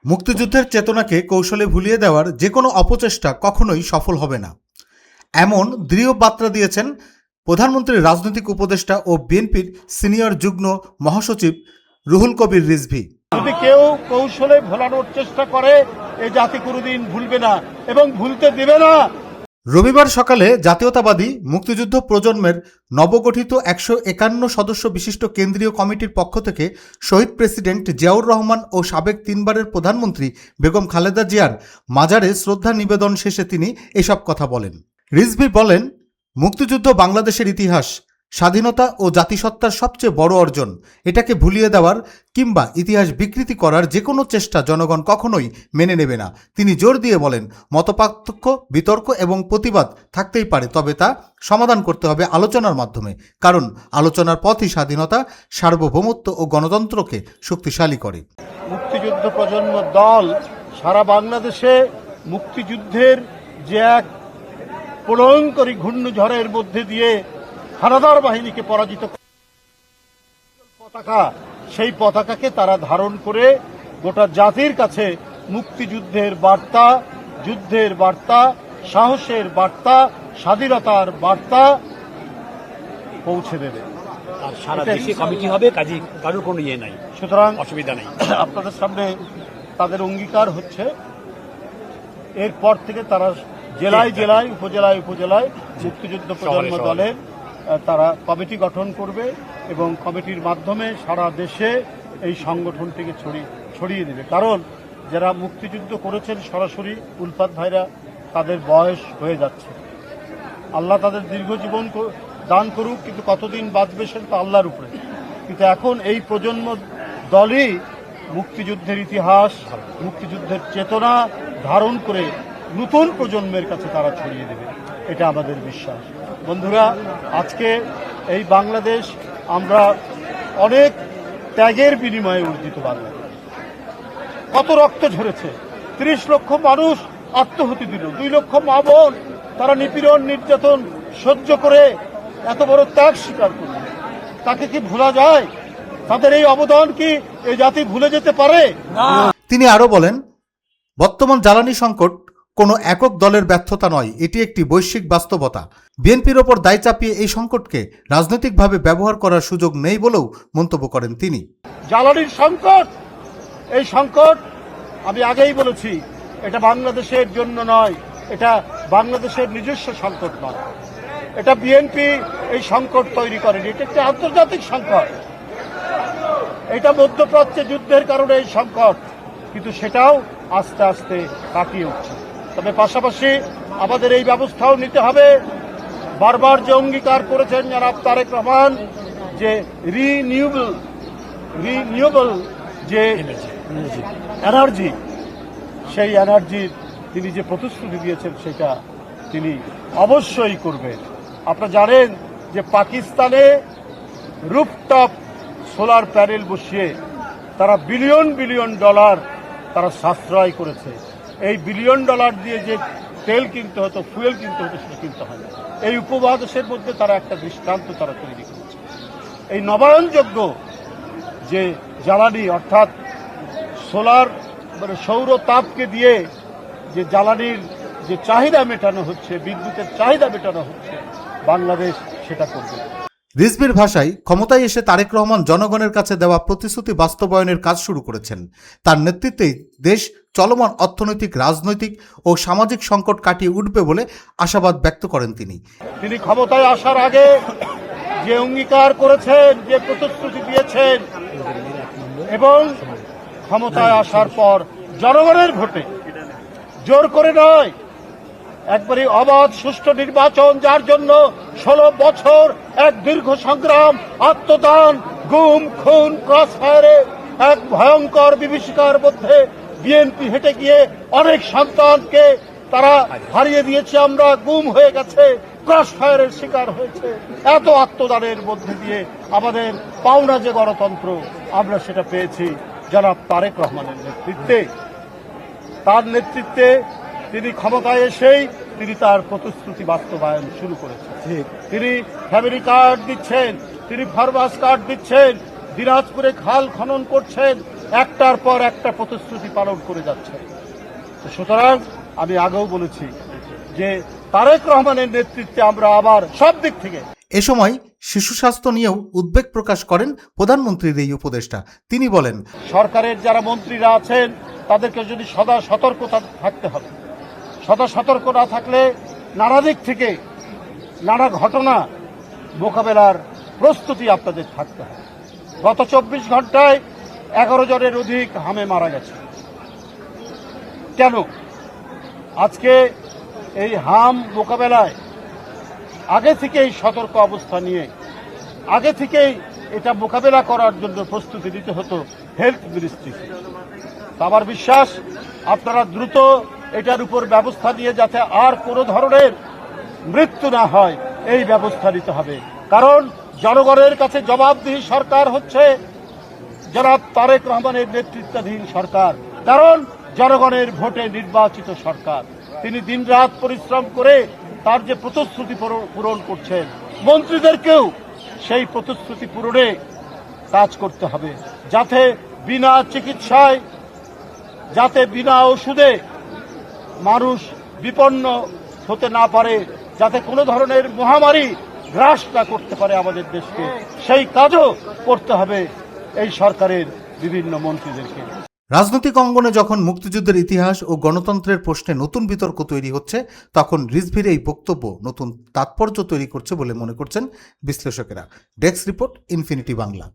মুক্তিযুদ্ধের চেতনাকে কৌশলে ভুলিয়ে দেওয়ার যে কোনো অপচেষ্টা কখনোই সফল হবে না, এমন দৃঢ় বার্তা দিয়েছেন প্রধানমন্ত্রীর রাজনৈতিক উপদেষ্টা ও বিএনপির সিনিয়র যুগ্ম মহাসচিব রুহুল কবির রিজভী। যদি কেউ কৌশলে ভোলানোর চেষ্টা করে এই জাতি কোনোদিন ভুলবে না এবং ভুলতে দেবে না। রবিবার সকালে জাতীয়তাবাদী মুক্তিযুদ্ধ প্রজন্মের নবগঠিত 151 সদস্য বিশিষ্ট কেন্দ্রীয় কমিটির পক্ষ থেকে শহীদ প্রেসিডেন্ট জিয়াউর রহমান ও সাবেক 3 বারের প্রধানমন্ত্রী বেগম খালেদা জিয়ার মাজারে শ্রদ্ধা নিবেদন শেষে তিনি এসব কথা বলেন। রিজভী বলেন, মুক্তিযুদ্ধ বাংলাদেশের ইতিহাস, স্বাধীনতা ও জাতিসত্তার সবচেয়ে বড় অর্জন। এটাকে ভুলিয়ে দেওয়ার কিংবা ইতিহাস বিকৃতি করার যে কোনো চেষ্টা জনগণ কখনোই মেনে নেবে না। তিনি জোর দিয়ে বলেন, মতপার্থক্য, বিতর্ক এবং প্রতিবাদ থাকতেই পারে, তবে তা সমাধান করতে হবে আলোচনার মাধ্যমে, কারণ আলোচনার পথই স্বাধীনতা, সার্বভৌমত্ব ও গণতন্ত্রকে শক্তিশালী করে। মুক্তিযুদ্ধ প্রজন্ম দল সারা বাংলাদেশে মুক্তিযুদ্ধের যে এক প্রলয়ঙ্করী ঘূর্ণিঝড়ের মধ্যে দিয়ে হানাদার বাহিনীকে পরাজিত পতাকা, সেই পতাকাকে তারা ধারণ করে গোটা জাতির কাছে মুক্তিযুদ্ধের বার্তা, যুদ্ধের বার্তা, সাহসের বার্তা, স্বাধীনতার বার্তা পৌঁছে দেবে। আর সারা দেশে কমিটি হবে, কাজে কারোর কোনো ইয়ে নাই, সুতরাং অসুবিধা নেই। আপনাদের সামনে তাদের অঙ্গীকার হচ্ছে, এরপর থেকে তারা জেলায় জেলায়, উপজেলায় উপজেলায় মুক্তিযুদ্ধ প্রজন্ম দলের তারা কমিটি গঠন করবে এবং কমিটির মাধ্যমে সারা দেশে এই সংগঠনটিকে ছড়িয়ে দেবে। কারণ যারা মুক্তিযুদ্ধ করেছেন সরাসরি উলফাত ভাইরা, তাদের বয়স হয়ে যাচ্ছে। আল্লাহ তাদের দীর্ঘ জীবন দান করুক, কিন্তু কতদিন বাঁচবে সেটা তো আল্লাহর উপরে। কিন্তু এখন এই প্রজন্ম দলই মুক্তিযুদ্ধের ইতিহাস, মুক্তিযুদ্ধের চেতনা ধারণ করে নতুন প্রজন্মের কাছে তারা ছড়িয়ে দেবে, এটা আমাদের বিশ্বাস। বন্ধুরা, আজকে এই বাংলাদেশ আমরা অনেক ত্যাগের বিনিময়ে অর্জিত বাংলাদেশ। কত রক্ত ঝরেছে, 30 লক্ষ মানুষ আত্মহতি দিল, 2 লক্ষ মা বোন তারা নিপীড়ন নির্যাতন সহ্য করে এত বড় ত্যাগ স্বীকার করল। তাকে কি ভোলা যায়? তাদের এই অবদান কি এই জাতি ভুলে যেতে পারে? তিনি আরো বলেন, বর্তমান জ্বালানি সংকট কোনো একক দলের ব্যর্থতা নয়, এটি একটি বৈশ্বিক বাস্তবতা। বিএনপির ওপর দায় চাপিয়ে এই সংকটকে রাজনৈতিকভাবে ব্যবহার করার সুযোগ নেই বলেও মন্তব্য করেন তিনি। জ্বালানির সংকট, এই সংকট আমি আগেই বলেছি, এটা বাংলাদেশের জন্য নয়, এটা বাংলাদেশের নিজস্ব সংকট নয়, এটা বিএনপি এই সংকট তৈরি করেনি, এটা একটি আন্তর্জাতিক সংকট। এটা মধ্যপ্রাচ্যে যুদ্ধের কারণে এই সংকট, কিন্তু সেটাও আস্তে আস্তে কাটিয়ে উঠছে। তবে পাশাপাশি আমাদের এই ব্যবস্থাও নিতে হবে। বারবার যে অঙ্গীকার করেছেন জনাব তারেক রহমান, যে রিনিউয়েবল যে এনার্জি, সেই এনার্জির তিনি যে প্রতিশ্রুতি দিয়েছেন সেটা তিনি অবশ্যই করবেন। আপনারা জানেন যে পাকিস্তানে রুফটপ সোলার প্যানেল বসিয়ে তারা বিলিয়ন বিলিয়ন ডলার তারা সাশ্রয় করেছে। এই বিলিয়ন ডলার দিয়ে যে তেল কিনতে হতো, ফুয়েল কিনতে হতো, সেটা কিনতে হয় না। এই উপমহাদেশের মধ্যে তারা একটা দৃষ্টান্ত তারা তৈরি করেছে। এই নবায়নযোগ্য যে জ্বালানি, অর্থাৎ সোলার মানে সৌর তাপকে দিয়ে যে জ্বালানির যে চাহিদা মেটানো হচ্ছে, বিদ্যুতের চাহিদা মেটানো হচ্ছে, বাংলাদেশ সেটা করবে। রিজভীর ভাষায়, ক্ষমতায় এসে তারেক রহমান জনগণের কাছে দেওয়া প্রতিশ্রুতি বাস্তবায়নের কাজ শুরু করেছেন। তার নেতৃত্বেই দেশ চলমান অর্থনৈতিক, রাজনৈতিক ও সামাজিক সংকট কাটিয়ে উঠবে বলে আশাবাদ ব্যক্ত করেন তিনি। তিনি ক্ষমতায় আসার আগে যে অঙ্গীকার করেছেন, যে প্রতিশ্রুতি দিয়েছেন, এবং ক্ষমতায় আসার পর জনগণের ভোটে, জোর করে নয়, একবারই অবাধ সুষ্ঠু নির্বাচন, যার জন্য 16 বছর এক দীর্ঘ সংগ্রাম, আত্মদান, গুম, খুন, ক্রসফায়ারে এক ভয়ঙ্কর বিভীষিকার মধ্যে বিএনপি হেঁটে গিয়ে অনেক সন্তানকে তারা হারিয়ে দিয়েছে, আমরা গুম হয়ে গেছে, ক্রসফায়ারের শিকার হয়েছে। এত আত্মদানের মধ্যে দিয়ে আমাদের পাওনা যে গণতন্ত্র, আমরা সেটা পেয়েছি জনাব তারেক রহমানের নেতৃত্বে। তার নেতৃত্বে তিনি ক্ষমতায় এসেই তিনি তার প্রতিশ্রুতি বাস্তবায়ন শুরু করেছেন। তিনি ফ্যামিলি কার্ড দিচ্ছেন, তিনি ফার্মার্স কার্ড দিচ্ছেন, দিনাজপুরে খাল খনন করছেন, একটার পর একটা প্রতিশ্রুতি পালন করে যাচ্ছে। তো সুতরাং আমি আগেও বলেছি যে তারেক রহমানের নেতৃত্বে আমরা আবার সব দিক থেকে। এ সময় শিশু স্বাস্থ্য নিয়েও উদ্বেগ প্রকাশ করেন প্রধানমন্ত্রীর এই উপদেষ্টা। তিনি বলেন, সরকারের যারা মন্ত্রীরা আছেন তাদেরকে যদি সদা সতর্কতা থাকতে হবে। সদা সতর্ক না থাকলে নানা দিক থেকে নানা ঘটনা মোকাবেলার প্রস্তুতি আপনাদের থাকতে হবে। গত 24 ঘন্টায় 11 জনের অধিক হামে মারা গেছে। কেন? আজকে এই হাম মোকাবেলায় আগে থেকেই সতর্ক অবস্থা নিয়ে আগে থেকেই এটা মোকাবেলা করার জন্য প্রস্তুতি নিতে হতো হেলথ মিনিস্ট্রিকে। আমার বিশ্বাস আপনারা দ্রুত এটার উপর ব্যবস্থা নিয়ে যাতে আর কোনো ধরনের মৃত্যু না হয় এই ব্যবস্থা নিতে হবে। কারণ জনগণের কাছে জবাবদিহি সরকার হচ্ছে জনাব তারেক রহমানের নেতৃত্বাধীন সরকার। কারণ জনগণের ভোটে নির্বাচিত সরকার। তিনি দিনরাত পরিশ্রম করে তার যে প্রতিশ্রুতি পূরণ করছেন, মন্ত্রীদেরকেও সেই প্রতিশ্রুতি পূরণে কাজ করতে হবে, যাতে বিনা চিকিৎসায়, যাতে বিনা ওষুধে মানুষ বিপন্ন হতে না পারে, যাতে কোনো ধরনের মহামারী গ্রাস না করতে পারে আমাদের দেশকে, সেই কাজও করতে হবে এই সরকারের বিভিন্ন মন্ত্রীদেরকে। রাজনৈতিক অঙ্গনে যখন মুক্তিযুদ্ধের ইতিহাস ও গণতন্ত্রের প্রশ্নে নতুন বিতর্ক তৈরি হচ্ছে, তখন রিজভির এই বক্তব্য নতুন তাৎপর্য তৈরি করছে বলে মনে করছেন বিশ্লেষকেরা। Desk report, infinity Bangla.